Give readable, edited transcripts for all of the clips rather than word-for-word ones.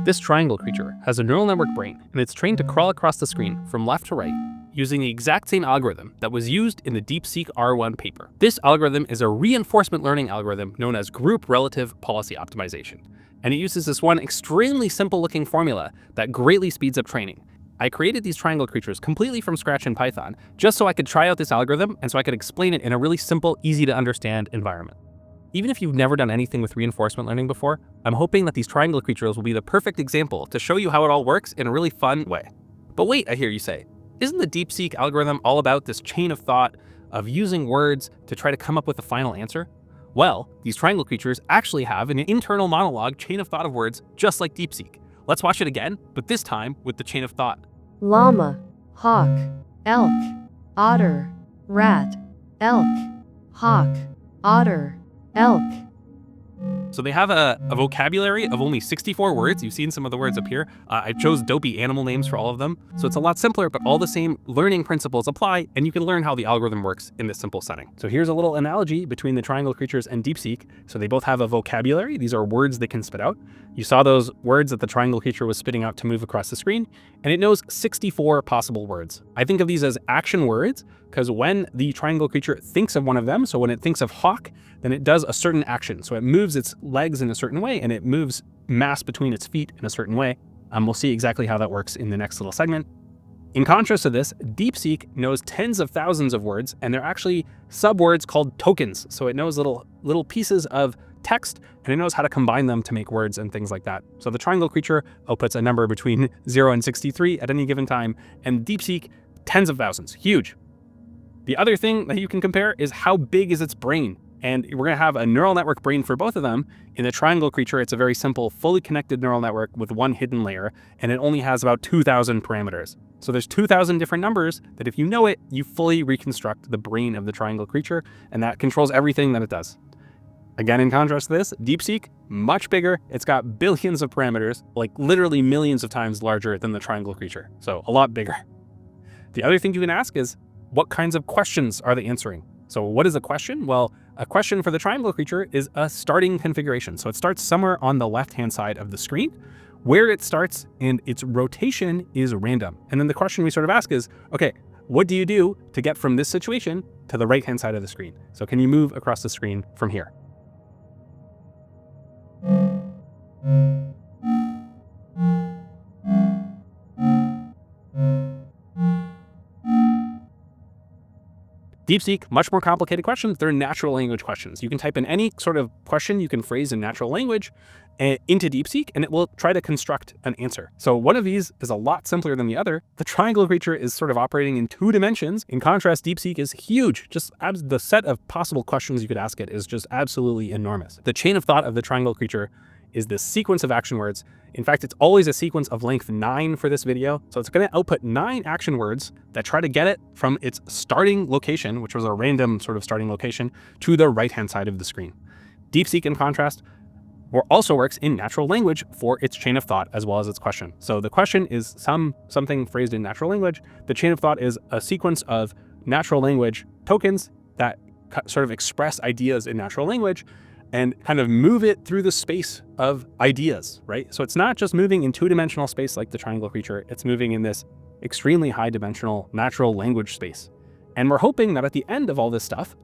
This triangle creature has a neural network brain, and it's trained to crawl across the screen from left to right using the exact same algorithm that was used in the DeepSeek R1 paper. This algorithm is a reinforcement learning algorithm known as group relative policy optimization, and it uses this one extremely simple looking formula that greatly speeds up training. I created these triangle creatures completely from scratch in Python just so I could try out this algorithm and so I could explain it in a really simple, easy to understand environment. Even if you've never done anything with reinforcement learning before, I'm hoping that these triangle creatures will be the perfect example to show you how it all works in a really fun way. But wait, I hear you say, isn't the DeepSeek algorithm all about this chain of thought of using words to try to come up with a final answer? Well, these triangle creatures actually have an internal monologue chain of thought of words just like DeepSeek. Let's watch it again, but this time with the chain of thought. Llama, hawk, elk, otter, rat, elk, hawk, otter, elk. So they have a vocabulary of only 64 words. You've seen some of the words up here. I chose dopey animal names for all of them. So it's a lot simpler, but all the same learning principles apply, and you can learn how the algorithm works in this simple setting. So here's a little analogy between the triangle creatures and DeepSeek. So they both have a vocabulary. These are words they can spit out. You saw those words that the triangle creature was spitting out to move across the screen, and it knows 64 possible words. I think of these as action words because when the triangle creature thinks of one of them, so when it thinks of hawk, then it does a certain action. So it moves its legs in a certain way and it moves mass between its feet in a certain way. We'll see exactly how that works in the next little segment. In contrast to this, DeepSeek knows tens of thousands of words, and they're actually subwords called tokens. So it knows little pieces of text, and it knows how to combine them to make words and things like that. So the triangle creature outputs a number between 0 and 63 at any given time, and DeepSeek, tens of thousands, huge. The other thing that you can compare is how big is its brain. And we're going to have a neural network brain for both of them. In the triangle creature, it's a very simple, fully connected neural network with one hidden layer, and it only has about 2,000 parameters. So there's 2,000 different numbers that if you know it, you fully reconstruct the brain of the triangle creature, and that controls everything that it does. Again, in contrast to this, DeepSeek, much bigger. It's got billions of parameters, like literally millions of times larger than the triangle creature. So a lot bigger. The other thing you can ask is, what kinds of questions are they answering? So what is a question? Well, a question for the triangle creature is a starting configuration. So it starts somewhere on the left-hand side of the screen where it starts, and its rotation is random. And then the question we sort of ask is, okay, what do you do to get from this situation to the right-hand side of the screen? So can you move across the screen from here? DeepSeek, much more complicated questions. They're natural language questions. You can type in any sort of question you can phrase in natural language into DeepSeek, and it will try to construct an answer. So one of these is a lot simpler than the other. The triangle creature is sort of operating in 2 dimensions. In contrast, DeepSeek is huge. Just the set of possible questions you could ask it is just absolutely enormous. The chain of thought of the triangle creature is this sequence of action words. In fact, it's always a sequence of length 9 for this video. So it's going to output 9 action words that try to get it from its starting location, which was a random sort of starting location, to the right-hand side of the screen. DeepSeek, in contrast, also works in natural language for its chain of thought as well as its question. So the question is something phrased in natural language. The chain of thought is a sequence of natural language tokens that sort of express ideas in natural language and kind of move it through the space of ideas, right? So it's not just moving in 2-dimensional space like the triangle creature, it's moving in this extremely high-dimensional natural language space. And we're hoping that at the end of all this stuff,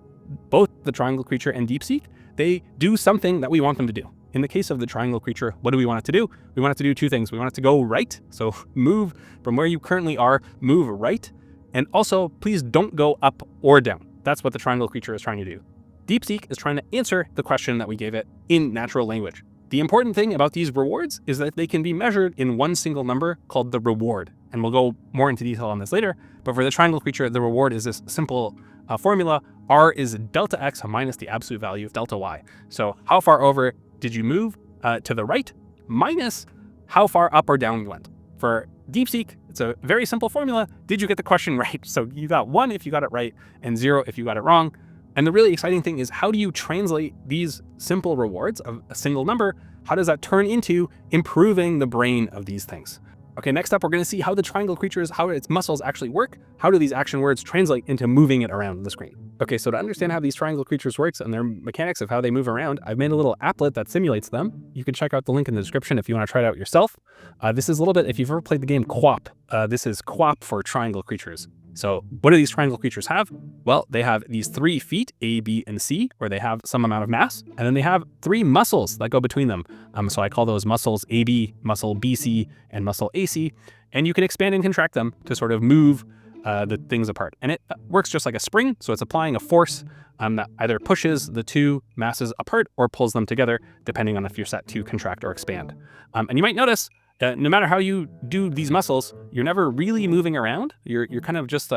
both the triangle creature and DeepSeek, they do something that we want them to do. In the case of the triangle creature, what do we want it to do? We want it to do 2 things. We want it to go right, so move from where you currently are, move right, and also please don't go up or down. That's what the triangle creature is trying to do. DeepSeek is trying to answer the question that we gave it in natural language. The important thing about these rewards is that they can be measured in one single number called the reward. And we'll go more into detail on this later. But for the triangle creature, the reward is this simple formula. R is delta x minus the absolute value of delta y. So how far over did you move to the right minus how far up or down you went. For DeepSeek, it's a very simple formula. Did you get the question right? So you got 1 if you got it right and 0 if you got it wrong. And the really exciting thing is, how do you translate these simple rewards of a single number? How does that turn into improving the brain of these things? Okay, next up, we're going to see how the triangle creatures, how its muscles actually work. How do these action words translate into moving it around the screen? Okay, so to understand how these triangle creatures works and their mechanics of how they move around, I've made a little applet that simulates them. You can check out the link in the description if you want to try it out yourself. This is a little bit, if you've ever played the game QWOP, this is QWOP for triangle creatures. So what do these triangle creatures have? Well, they have these 3 feet, A, B, and C, where they have some amount of mass, and then they have 3 muscles that go between them. So I call those muscles AB, muscle BC, and muscle AC, and you can expand and contract them to sort of move the things apart. And it works just like a spring, so it's applying a force that either pushes the 2 masses apart or pulls them together, depending on if you're set to contract or expand. And you might notice no matter how you do these muscles, you're never really moving around. You're kind of just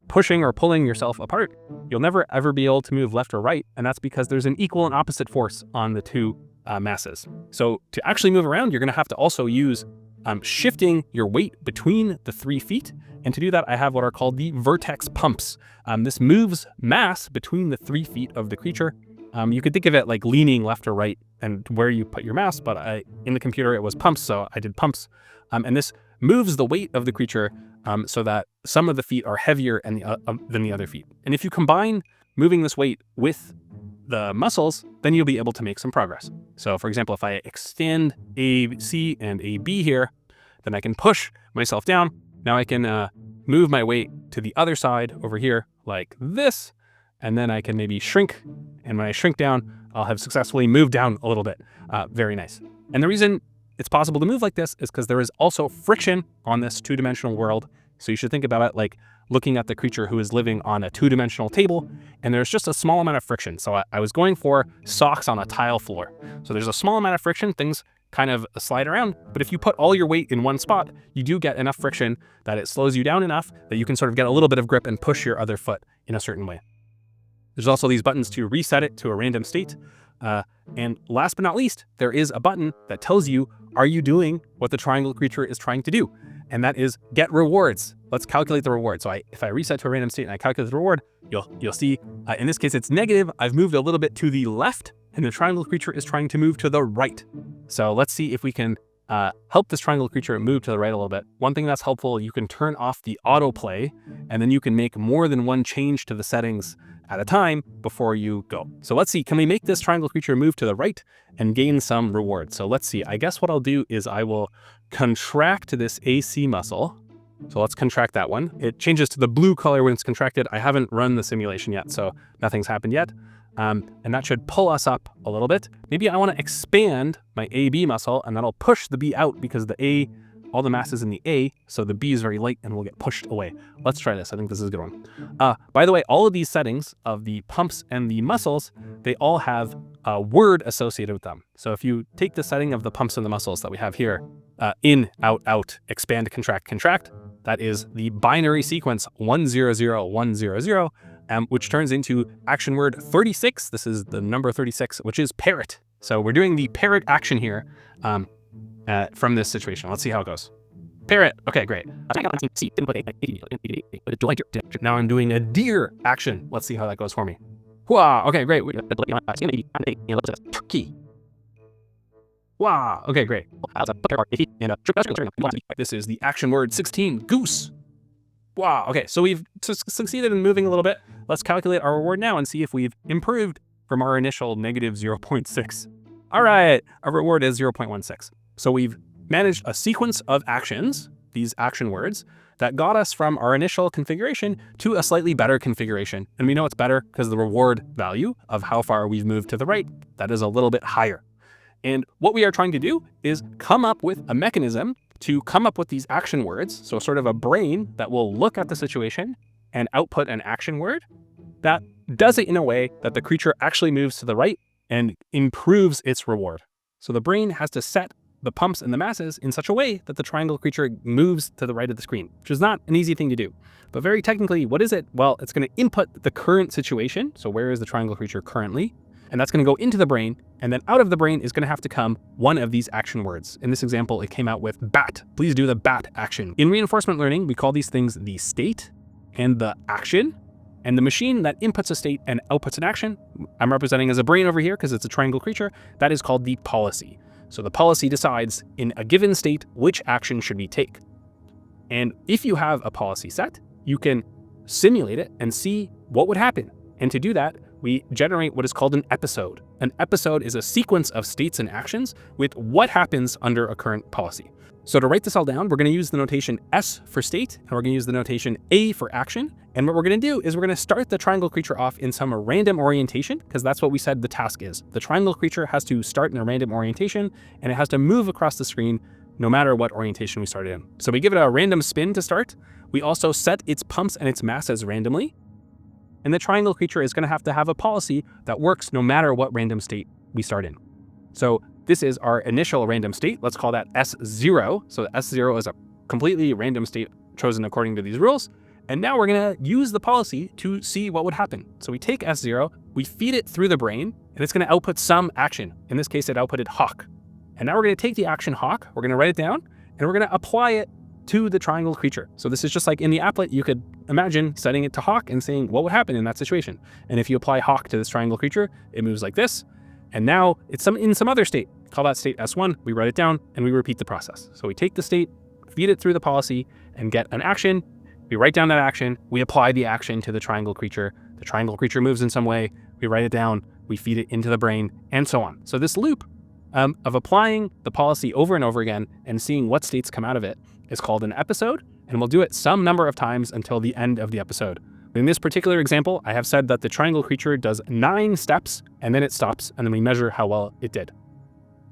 pushing or pulling yourself apart. You'll never ever be able to move left or right, and that's because there's an equal and opposite force on the 2 masses. So to actually move around, you're going to have to also use shifting your weight between the 3 feet. And to do that, I have what are called the vertex pumps. This moves mass between the 3 feet of the creature. You could think of it like leaning left or right and where you put your mass, but in the computer it was pumps, so I did pumps. And this moves the weight of the creature so that some of the feet are heavier than the other feet. And if you combine moving this weight with the muscles, then you'll be able to make some progress. So for example, if I extend AC and AB here, then I can push myself down. Now I can move my weight to the other side over here like this, and then I can maybe shrink. And when I shrink down, I'll have successfully moved down a little bit. Very nice. And the reason it's possible to move like this is because there is also friction on this 2-dimensional world. So you should think about it like looking at the creature who is living on a 2-dimensional table, and there's just a small amount of friction. So I was going for socks on a tile floor. So there's a small amount of friction, things kind of slide around, but if you put all your weight in one spot, you do get enough friction that it slows you down enough that you can sort of get a little bit of grip and push your other foot in a certain way. There's also these buttons to reset it to a random state. And last but not least, there is a button that tells you, are you doing what the triangle creature is trying to do? And that is get rewards. Let's calculate the reward. So if I reset to a random state and I calculate the reward, you'll see, in this case, it's negative. I've moved a little bit to the left, and the triangle creature is trying to move to the right. So let's see if we can help this triangle creature move to the right a little bit. One thing that's helpful, you can turn off the autoplay, and then you can make more than one change to the settings at a time before you go. So let's see, can we make this triangle creature move to the right and gain some reward? So let's see, I guess what I'll do is I will contract this AC muscle. So let's contract that one. It changes to the blue color when it's contracted. I haven't run the simulation yet, so nothing's happened yet. And that should pull us up a little bit. Maybe I want to expand my AB muscle, and that'll push the B out because the A, all the mass is in the A, so the B is very light and will get pushed away. Let's try this. I think this is a good one. By the way, all of these settings of the pumps and the muscles, they all have a word associated with them. So if you take the setting of the pumps and the muscles that we have here, in, out, out, expand, contract, contract, that is the binary sequence 100100, which turns into action word 36. This is the number 36, which is parrot. So we're doing the parrot action here from this situation. Let's see how it goes. Parrot. Okay, great. Now I'm doing a deer action. Let's see how that goes for me. Wow. Okay, great. Turkey. Wow. Okay, great. This is the action word 16, goose. Wow. Okay, so we've succeeded in moving a little bit. Let's calculate our reward now and see if we've improved from our initial negative 0.6. All right, our reward is 0.16. So we've managed a sequence of actions, these action words, that got us from our initial configuration to a slightly better configuration. And we know it's better because the reward value of how far we've moved to the right, that is a little bit higher. And what we are trying to do is come up with a mechanism to come up with these action words, so sort of a brain that will look at the situation and output an action word that does it in a way that the creature actually moves to the right and improves its reward. So the brain has to set the pumps and the masses in such a way that the triangle creature moves to the right of the screen, which is not an easy thing to do. But very technically, what is it? Well, it's going to input the current situation. So where is the triangle creature currently? And that's going to go into the brain, and then out of the brain is going to have to come one of these action words. In this example, it came out with bat. Please do the bat action. In reinforcement learning, we call these things the state and the action. And the machine that inputs a state and outputs an action, I'm representing as a brain over here because it's a triangle creature, that is called the policy. So the policy decides in a given state which action should we take. And if you have a policy set, you can simulate it and see what would happen. And to do that, we generate what is called an episode. An episode is a sequence of states and actions with what happens under a current policy. So to write this all down, we're going to use the notation S for state, and we're going to use the notation A for action. And what we're going to do is we're going to start the triangle creature off in some random orientation, because that's what we said the task is. The triangle creature has to start in a random orientation, and it has to move across the screen no matter what orientation we started in. So we give it a random spin to start. We also set its pumps and its masses randomly. And the triangle creature is going to have a policy that works no matter what random state we start in. So this is our initial random state. Let's call that S0. So S0 is a completely random state chosen according to these rules. And now we're going to use the policy to see what would happen. So we take S0, we feed it through the brain, and it's going to output some action. In this case, it outputted hawk. And now we're going to take the action hawk, we're going to write it down, and we're going to apply it to the triangle creature. So this is just like in the applet, you could imagine setting it to hawk and saying what would happen in that situation. And if you apply hawk to this triangle creature, it moves like this. And now it's in some other state. Call that state S1, we write it down, and we repeat the process. So we take the state, feed it through the policy, and get an action. We write down that action, we apply the action to the triangle creature moves in some way, we write it down, we feed it into the brain, and so on. So this loop of applying the policy over and over again and seeing what states come out of it is called an episode, and we'll do it some number of times until the end of the episode. In this particular example, I have said that the triangle creature does 9 steps, and then it stops, and then we measure how well it did.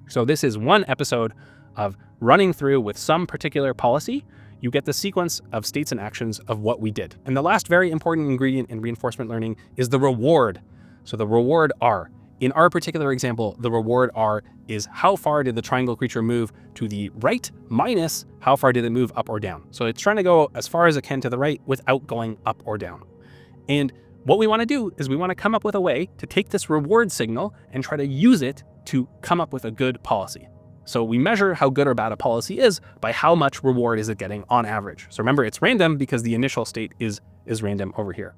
So this is one episode of running through with some particular policy. You get the sequence of states and actions of what we did. And the last very important ingredient in reinforcement learning is the reward. So the reward R. In our particular example, the reward R is how far did the triangle creature move to the right minus how far did it move up or down. So it's trying to go as far as it can to the right without going up or down. And what we want to do is we want to come up with a way to take this reward signal and try to use it to come up with a good policy. So we measure how good or bad a policy is by how much reward is it getting on average. So remember, it's random because the initial state is random over here.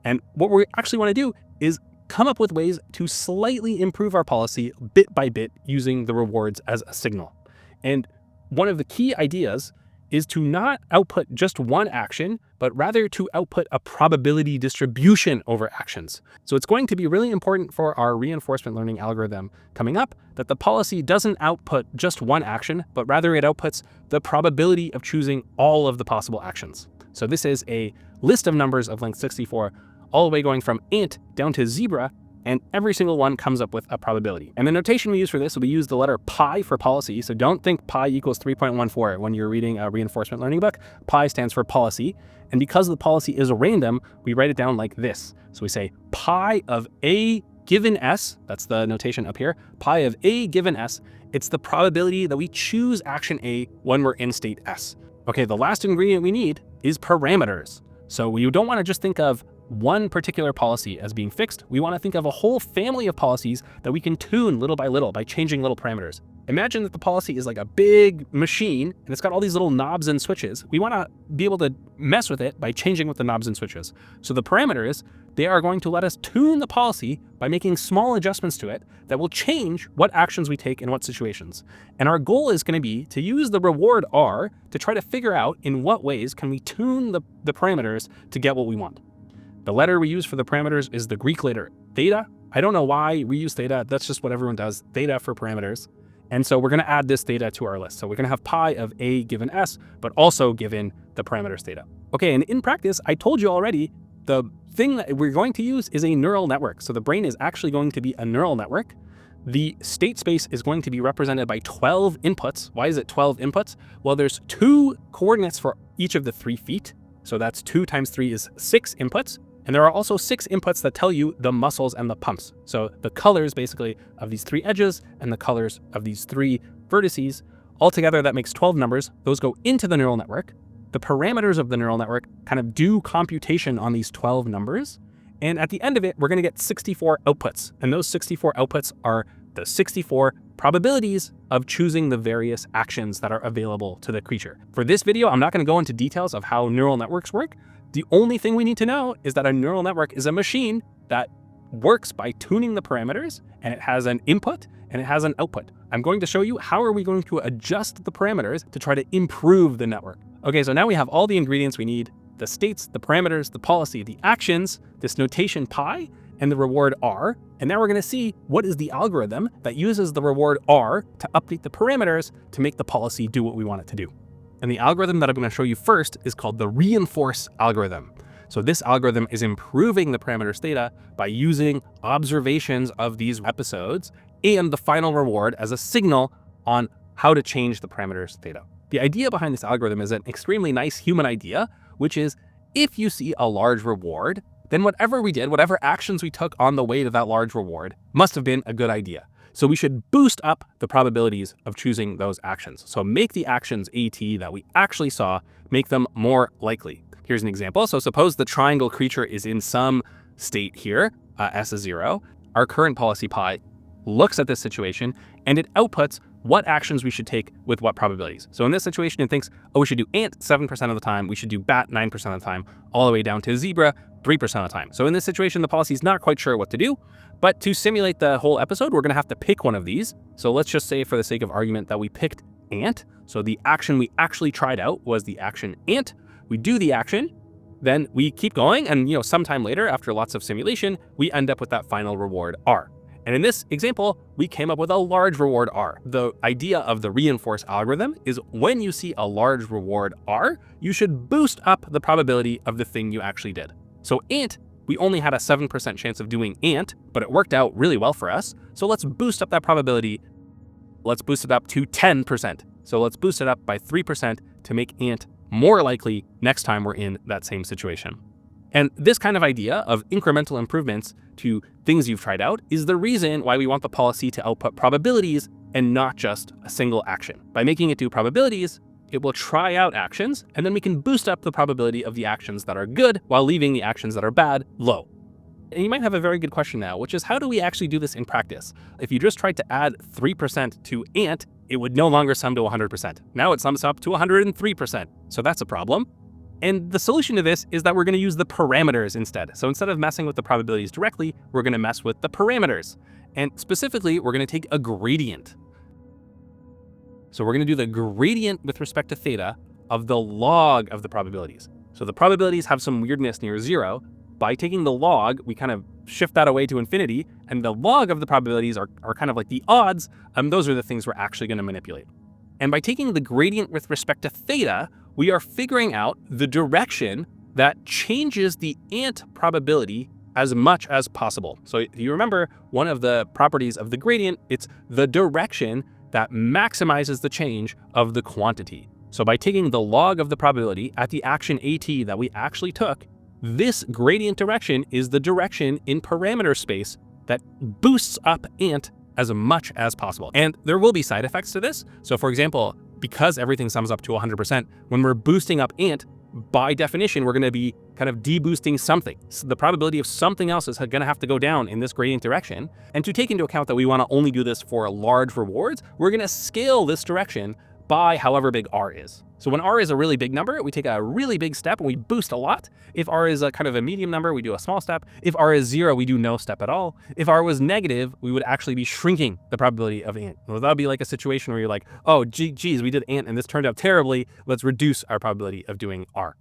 And what we actually want to do is come up with ways to slightly improve our policy bit by bit using the rewards as a signal. And one of the key ideas is to not output just one action, but rather to output a probability distribution over actions. So it's going to be really important for our reinforcement learning algorithm coming up that the policy doesn't output just one action, but rather it outputs the probability of choosing all of the possible actions. So this is a list of numbers of length 64, all the way going from ant down to zebra, and every single one comes up with a probability. And the notation we use for this will be use the letter pi for policy. So don't think pi equals 3.14 when you're reading a reinforcement learning book. Pi stands for policy. And because the policy is random, we write it down like this. So we say pi of a given s, that's the notation up here, pi of a given s, it's the probability that we choose action A when we're in state S. Okay, the last ingredient we need is parameters. So we don't want to just think of one particular policy as being fixed. We want to think of a whole family of policies that we can tune little by changing little parameters. Imagine that the policy is like a big machine and it's got all these little knobs and switches. We want to be able to mess with it by changing with the knobs and switches. So the parameters, they are going to let us tune the policy by making small adjustments to it that will change what actions we take in what situations. And our goal is going to be to use the reward R to try to figure out in what ways can we tune the parameters to get what we want. The letter we use for the parameters is the Greek letter theta. I don't know why we use theta. That's just what everyone does, theta for parameters. And so we're going to add this theta to our list. So we're going to have pi of a given s, but also given the parameters theta. Okay, and in practice, I told you already, the thing that we're going to use is a neural network. So the brain is actually going to be a neural network. The state space is going to be represented by 12 inputs. Why is it 12 inputs? Well, there's 2 coordinates for each of the 3 feet. So that's 2 times 3 is 6 inputs. And there are also 6 inputs that tell you the muscles and the pumps. So the colors basically of these 3 edges and the colors of these 3 vertices, altogether that makes 12 numbers. Those go into the neural network. The parameters of the neural network kind of do computation on these 12 numbers. And at the end of it, we're going to get 64 outputs. And those 64 outputs are the 64 probabilities of choosing the various actions that are available to the creature. For this video, I'm not going to go into details of how neural networks work. The only thing we need to know is that a neural network is a machine that works by tuning the parameters, and it has an input and it has an output. I'm going to show you how are we going to adjust the parameters to try to improve the network. Okay, so now we have all the ingredients we need: the states, the parameters, the policy, the actions, this notation pi, and the reward r. And now we're going to see what is the algorithm that uses the reward r to update the parameters to make the policy do what we want it to do. And the algorithm that I'm going to show you first is called the reinforce algorithm. So this algorithm is improving the parameters theta by using observations of these episodes and the final reward as a signal on how to change the parameters theta. The idea behind this algorithm is an extremely nice human idea, which is if you see a large reward, then whatever we did, whatever actions we took on the way to that large reward must have been a good idea. So we should boost up the probabilities of choosing those actions. So make the actions AT that we actually saw, make them more likely. Here's an example. So suppose the triangle creature is in some state here, S is 0. Our current policy pi looks at this situation and it outputs what actions we should take with what probabilities. So in this situation, it thinks, oh, we should do ant 7% of the time, we should do bat 9% of the time, all the way down to zebra 3% of the time. So in this situation, the policy is not quite sure what to do, but to simulate the whole episode, we're gonna have to pick one of these. So let's just say for the sake of argument that we picked ant. So the action we actually tried out was the action ant. We do the action, then we keep going, and sometime later, after lots of simulation, we end up with that final reward R. And in this example, we came up with a large reward R. The idea of the reinforce algorithm is when you see a large reward R, you should boost up the probability of the thing you actually did. So ant, we only had a 7% chance of doing ant, but it worked out really well for us. So let's boost up that probability. Let's boost it up to 10%. So let's boost it up by 3% to make ant more likely next time we're in that same situation. And this kind of idea of incremental improvements to things you've tried out is the reason why we want the policy to output probabilities and not just a single action. By making it do probabilities, it will try out actions, and then we can boost up the probability of the actions that are good while leaving the actions that are bad low. And you might have a very good question now, which is how do we actually do this in practice? If you just tried to add 3% to ant, it would no longer sum to 100%. Now it sums up to 103%. So that's a problem. And the solution to this is that we're going to use the parameters instead. So instead of messing with the probabilities directly, we're going to mess with the parameters. And specifically, we're going to take a gradient. So we're going to do the gradient with respect to theta of the log of the probabilities. So the probabilities have some weirdness near 0. By taking the log, we kind of shift that away to infinity, and the log of the probabilities are kind of like the odds. Those are the things we're actually going to manipulate. And by taking the gradient with respect to theta, we are figuring out the direction that changes the ant probability as much as possible. So if you remember, one of the properties of the gradient, it's the direction that maximizes the change of the quantity. So by taking the log of the probability at the action AT that we actually took, this gradient direction is the direction in parameter space that boosts up ant as much as possible. And there will be side effects to this. So for example, because everything sums up to 100%, when we're boosting up ant, by definition, we're going to be kind of deboosting something. So the probability of something else is going to have to go down in this gradient direction. And to take into account that we want to only do this for large rewards, we're going to scale this direction by however big R is. So when R is a really big number, we take a really big step and we boost a lot. If R is a kind of a medium number, we do a small step. If R is 0, we do no step at all. If R was negative, we would actually be shrinking the probability of ant. Well, that would be like a situation where you're like, oh, geez, we did ant and this turned out terribly. Let's reduce our probability of doing R.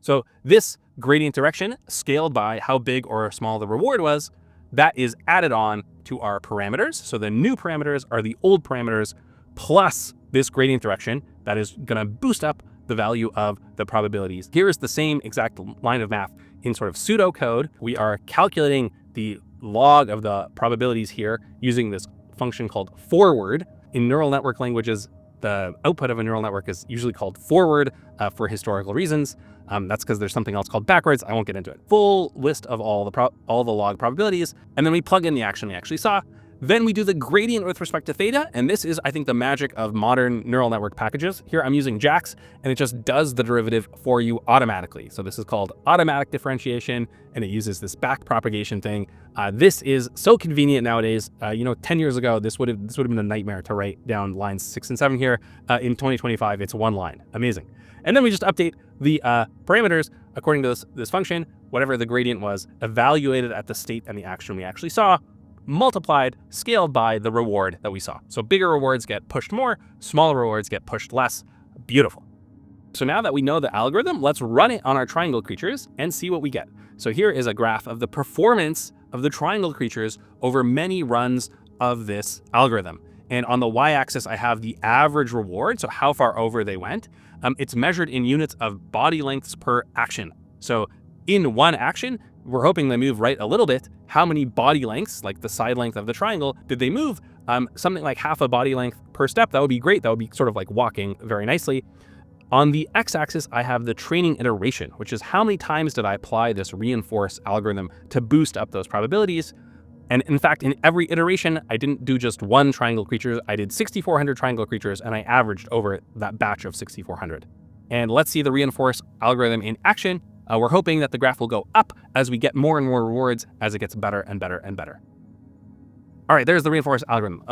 So this gradient direction scaled by how big or small the reward was, that is added on to our parameters. So the new parameters are the old parameters plus this gradient direction that is going to boost up the value of the probabilities. Here is the same exact line of math in sort of pseudocode. We are calculating the log of the probabilities here using this function called forward. In neural network languages, the output of a neural network is usually called forward for historical reasons. That's because there's something else called backwards. I won't get into it. Full list of all the log probabilities, and then we plug in the action we actually saw. Then we do the gradient with respect to theta, and this is, I think, the magic of modern neural network packages. Here I'm using JAX, and it just does the derivative for you automatically. So this is called automatic differentiation, and it uses this back propagation thing. This is so convenient nowadays. 10 years ago, this would have been a nightmare to write down lines 6 and 7 here. In 2025, it's one line. Amazing. And then we just update the parameters according to this function, whatever the gradient was, evaluated at the state and the action we actually saw, multiplied, scaled by the reward that we saw. So bigger rewards get pushed more, smaller rewards get pushed less. Beautiful. So now that we know the algorithm, let's run it on our triangle creatures and see what we get. So here is a graph of the performance of the triangle creatures over many runs of this algorithm. And on the y-axis, I have the average reward, so how far over they went. It's measured in units of body lengths per action. So in one action, we're hoping they move right a little bit. How many body lengths, like the side length of the triangle, did they move? Something like half a body length per step. That would be great. That would be sort of like walking very nicely. On the x-axis, I have the training iteration, which is how many times did I apply this reinforce algorithm to boost up those probabilities. And in fact, in every iteration, I didn't do just one triangle creature. I did 6,400 triangle creatures, and I averaged over that batch of 6,400. And let's see the reinforce algorithm in action. We're hoping that the graph will go up as we get more and more rewards as it gets better and better and better. All right, there's the reinforce algorithm.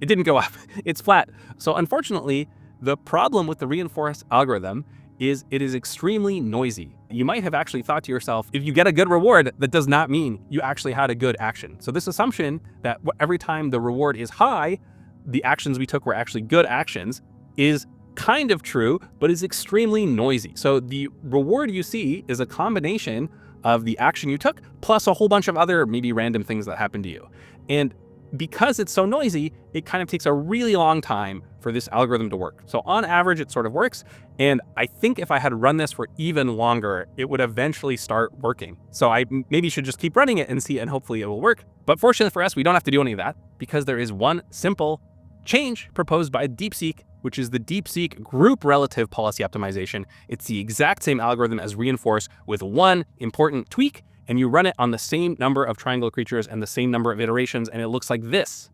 It didn't go up. It's flat. So unfortunately, the problem with the reinforce algorithm is it is extremely noisy. You might have actually thought to yourself, if you get a good reward, that does not mean you actually had a good action. So this assumption that every time the reward is high, the actions we took were actually good actions is kind of true, but is extremely noisy. So the reward you see is a combination of the action you took plus a whole bunch of other maybe random things that happened to you. And because it's so noisy, it kind of takes a really long time for this algorithm to work. So on average, it sort of works. And I think if I had run this for even longer, it would eventually start working. So I maybe should just keep running it and see, and hopefully it will work. But fortunately for us, we don't have to do any of that because there is one simple change proposed by DeepSeek, which is the DeepSeek group relative policy optimization. It's the exact same algorithm as reinforce with one important tweak, and you run it on the same number of triangle creatures and the same number of iterations, and it looks like this.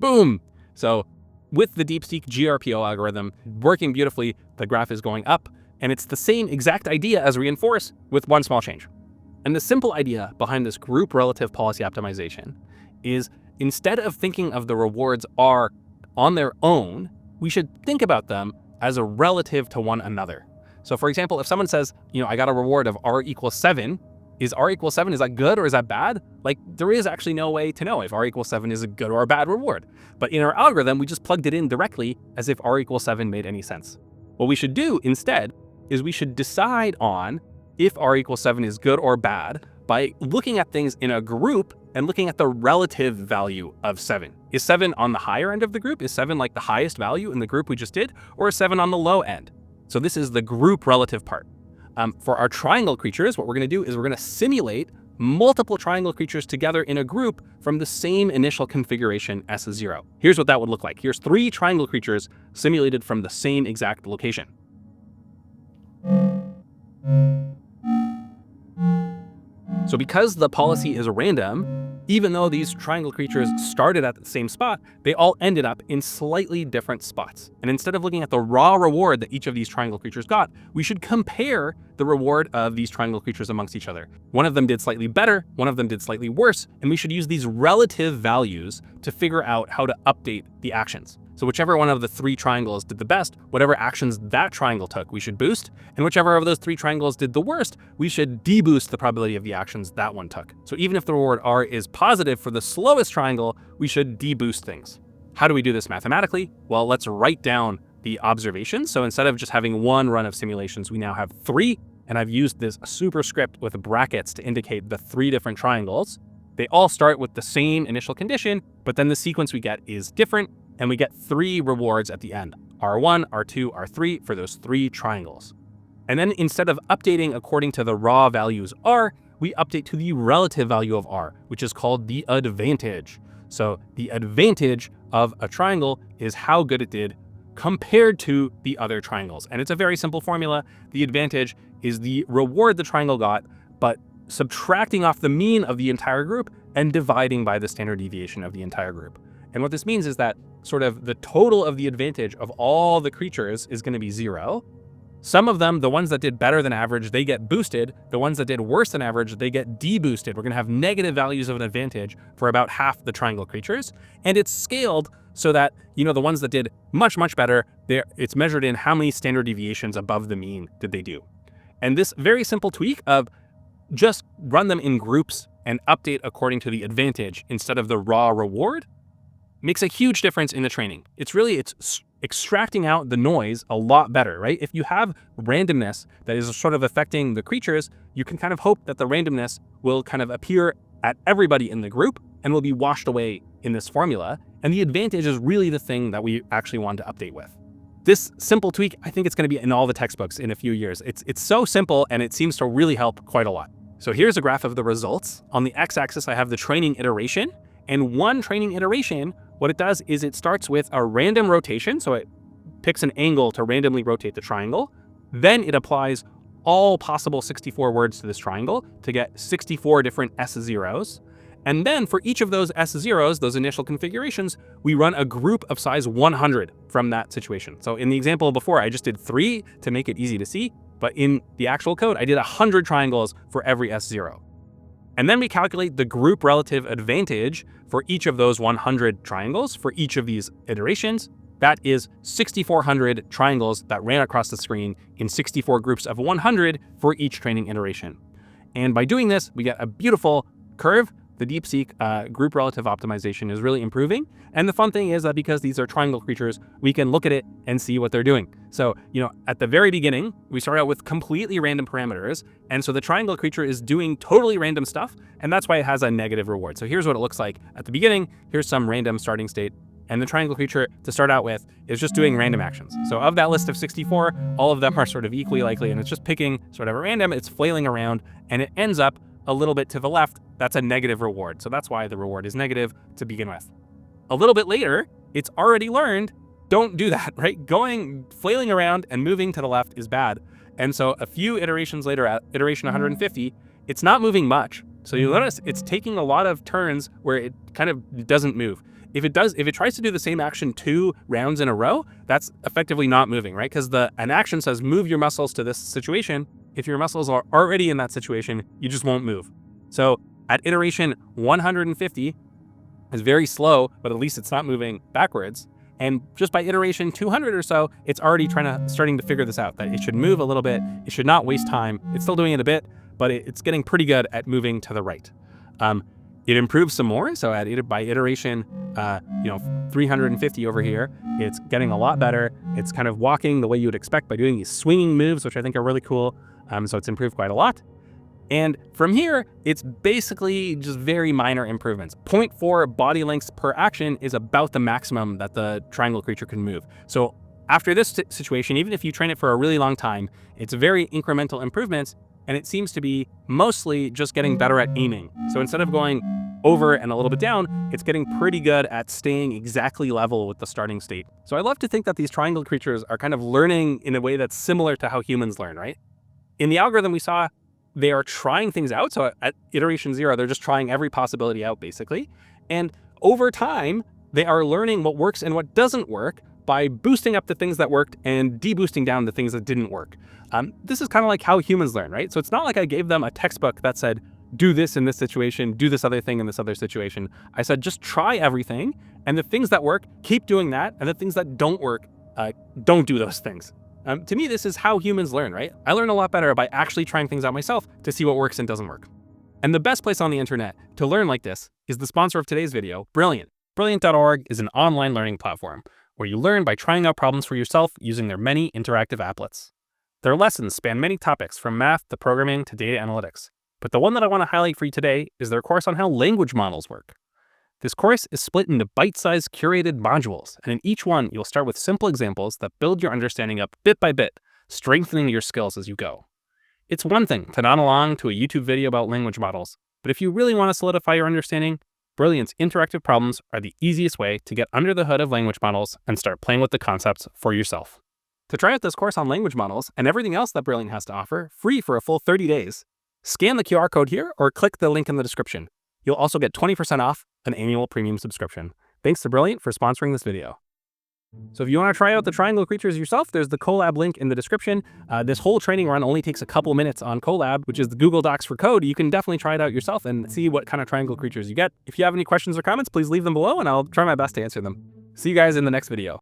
Boom! So with the DeepSeek GRPO algorithm working beautifully, the graph is going up, and it's the same exact idea as reinforce with one small change. And the simple idea behind this group relative policy optimization is instead of thinking of the rewards R on their own, we should think about them as a relative to one another. So for example, if someone says, I got a reward of R equals 7, is R equals 7, is that good or is that bad? Like, there is actually no way to know if R equals 7 is a good or a bad reward. But in our algorithm, we just plugged it in directly as if R equals 7 made any sense. What we should do instead is we should decide on if R equals 7 is good or bad by looking at things in a group and looking at the relative value of 7. Is 7 on the higher end of the group? Is 7 like the highest value in the group we just did? Or is 7 on the low end? So this is the group relative part. For our triangle creatures, what we're going to do is we're going to simulate multiple triangle creatures together in a group from the same initial configuration S0. Here's what that would look like. Here's 3 triangle creatures simulated from the same exact location. So because the policy is random, even though these triangle creatures started at the same spot, they all ended up in slightly different spots. And instead of looking at the raw reward that each of these triangle creatures got, we should compare the reward of these triangle creatures amongst each other. One of them did slightly better, one of them did slightly worse, and we should use these relative values to figure out how to update the actions. So whichever one of the 3 triangles did the best, whatever actions that triangle took, we should boost. And whichever of those 3 triangles did the worst, we should deboost the probability of the actions that one took. So even if the reward R is positive for the slowest triangle, we should deboost things. How do we do this mathematically? Well, let's write down the observations. So instead of just having one run of simulations, we now have 3. And I've used this superscript with brackets to indicate the 3 different triangles. They all start with the same initial condition, but then the sequence we get is different. And we get 3 rewards at the end, R1, R2, R3 for those 3 triangles. And then instead of updating according to the raw values R, we update to the relative value of R, which is called the advantage. So the advantage of a triangle is how good it did compared to the other triangles. And it's a very simple formula. The advantage is the reward the triangle got, but subtracting off the mean of the entire group and dividing by the standard deviation of the entire group. And what this means is that sort of the total of the advantage of all the creatures is going to be 0. Some of them, the ones that did better than average, they get boosted. The ones that did worse than average, they get deboosted. We're going to have negative values of an advantage for about half the triangle creatures. And it's scaled so that, the ones that did much, much better, it's measured in how many standard deviations above the mean did they do. And this very simple tweak of just run them in groups and update according to the advantage instead of the raw reward makes a huge difference in the training. It's extracting out the noise a lot better, right? If you have randomness that is sort of affecting the creatures, you can kind of hope that the randomness will kind of appear at everybody in the group and will be washed away in this formula. And the advantage is really the thing that we actually want to update with. This simple tweak, I think it's going to be in all the textbooks in a few years. It's so simple and it seems to really help quite a lot. So here's a graph of the results. On the x-axis, I have the training iteration. And one training iteration, what it does is it starts with a random rotation. So it picks an angle to randomly rotate the triangle. Then it applies all possible 64 words to this triangle to get 64 different S0s. And then for each of those S0s, those initial configurations, we run a group of size 100 from that situation. So in the example before, I just did 3 to make it easy to see. But in the actual code, I did 100 triangles for every S0. And then we calculate the group relative advantage for each of those 100 triangles for each of these iterations. That is 6,400 triangles that ran across the screen in 64 groups of 100 for each training iteration. And by doing this, we get a beautiful curve. The DeepSeek group relative optimization is really improving. And the fun thing is that because these are triangle creatures, we can look at it and see what they're doing. So, at the very beginning, we start out with completely random parameters. And so the triangle creature is doing totally random stuff. And that's why it has a negative reward. So here's what it looks like at the beginning. Here's some random starting state. And the triangle creature, to start out with, is just doing random actions. So of that list of 64, all of them are sort of equally likely. And it's just picking sort of a random. It's flailing around. And it ends up a little bit to the left. That's a negative reward. So that's why the reward is negative to begin with. A little bit later, it's already learned, don't do that, right? Flailing around and moving to the left is bad. And so a few iterations later, at iteration 150, it's not moving much. So you notice it's taking a lot of turns where it kind of doesn't move. If it tries to do the same action 2 rounds in a row, that's effectively not moving, right? Because an action says move your muscles to this situation. If your muscles are already in that situation, you just won't move. So at iteration 150, it's very slow, but at least it's not moving backwards. And just by iteration 200 or so, it's already starting to figure this out, that it should move a little bit. It should not waste time. It's still doing it a bit, but it's getting pretty good at moving to the right. It improves some more. So by iteration, 350 over here, it's getting a lot better. It's kind of walking the way you would expect by doing these swinging moves, which I think are really cool. So it's improved quite a lot. And from here, it's basically just very minor improvements. 0.4 body lengths per action is about the maximum that the triangle creature can move. So after this situation, even if you train it for a really long time, it's very incremental improvements, and it seems to be mostly just getting better at aiming. So instead of going over and a little bit down, it's getting pretty good at staying exactly level with the starting state. So I love to think that these triangle creatures are kind of learning in a way that's similar to how humans learn, right? In the algorithm we saw, they are trying things out. So at iteration 0, they're just trying every possibility out, basically. And over time, they are learning what works and what doesn't work by boosting up the things that worked and deboosting down the things that didn't work. This is kind of like how humans learn, right? So it's not like I gave them a textbook that said, do this in this situation, do this other thing in this other situation. I said, just try everything. And the things that work, keep doing that. And the things that don't work, don't do those things. To me, this is how humans learn, right? I learn a lot better by actually trying things out myself to see what works and doesn't work. And the best place on the internet to learn like this is the sponsor of today's video, Brilliant. Brilliant.org is an online learning platform where you learn by trying out problems for yourself using their many interactive applets. Their lessons span many topics from math to programming to data analytics. But the one that I want to highlight for you today is their course on how language models work. This course is split into bite-sized curated modules, and in each one, you'll start with simple examples that build your understanding up bit by bit, strengthening your skills as you go. It's one thing to nod along to a YouTube video about language models, but if you really want to solidify your understanding, Brilliant's interactive problems are the easiest way to get under the hood of language models and start playing with the concepts for yourself. To try out this course on language models and everything else that Brilliant has to offer, free for a full 30 days, scan the QR code here or click the link in the description. You'll also get 20% off an annual premium subscription. Thanks to Brilliant for sponsoring this video. So if you want to try out the triangle creatures yourself, there's the Colab link in the description. This whole training run only takes a couple minutes on Colab, which is the Google Docs for code. You can definitely try it out yourself and see what kind of triangle creatures you get. If you have any questions or comments, please leave them below and I'll try my best to answer them. See you guys in the next video.